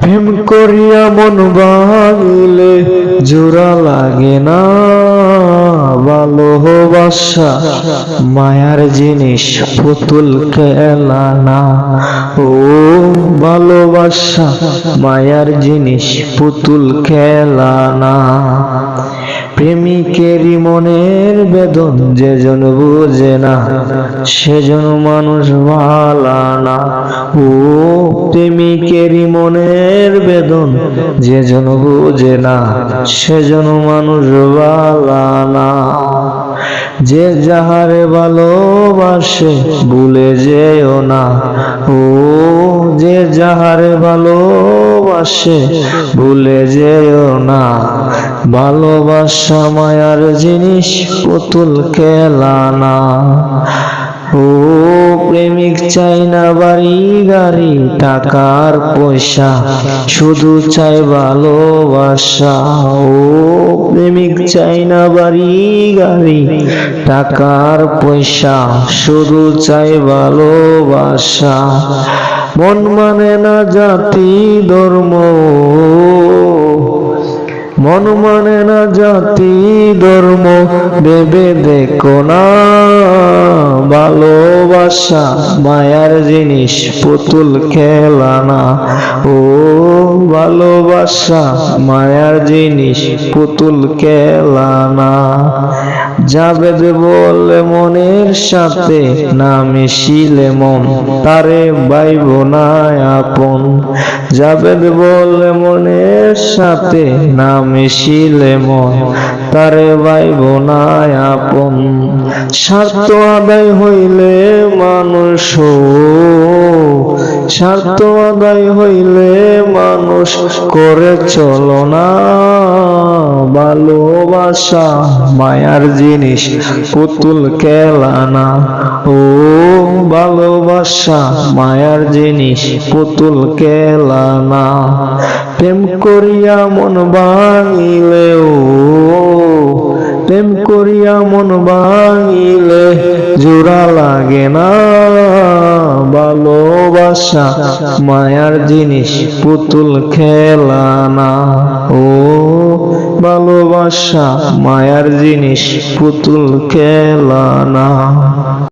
প্রেম করিয়া মন ভাঙিলে জোড়া লাগে না। ভালোবাসা মায়ার জিনিস, পুতুল খেলা না। ও ভালোবাসা মায়ার জিনিস, পুতুল খেলা না। প্রেমিকেরই মনের বেদন যেজন বুঝে না, সেজন মানুষ ভালা না। ও প্রেমিকেরই মনের বেদন যেজন বুঝে না, সেজন মানুষ ভালা না। যে যাহারে ভালোবাসে ভুলে যেও না। ও যে যাহারে ভালোবাসে ভুলে যেও না। ভালোবাসা মায়ার জিনিস, পুতুল খেলা না। ও প্রেমিক চাই না বাড়ি গাড়ি টাকার পয়সা, শুধু চাই ভালোবাসা। ও প্রেমিক চাই না বাড়ি গাড়ি টাকার পয়সা, শুধু চাই ভালোবাসা। মন মানে না জাতি ধর্ম, মন মানে না জাতি ধর্ম, ভেবে দেখো না। ভালোবাসা মায়ার জিনিস, পুতুল খেলা না। ও ভালোবাসা মায়ার জিনিস, পুতুল খেলা না। জাবেদ বলে মনের সাথে না মিশিলে মন, তারে ভাইব না আপন। জাবেদ বলে মনের সাথে না মিশিলে মন, তারে ভাইব না আপন। স্বার্থ আদায় হইলে মানুষ, স্বার্থ আদায় হইলে মানুষ করে চলো না। ভালোবাসা মায়ার জিনিস, পুতুল খেলা না। ও ভালোবাসা মায়ার জিনিস, পুতুল খেলা না। প্রেম করিয়া মন ভাঙিলে, ও প্রেম করিয়া মন ভাঙিলে জোড়া লাগে না। ভালোবাসা মায়ার জিনিস, পুতুল খেলা না। ও ভালোবাসা মায়ার জিনিস, পুতুল খেলা না।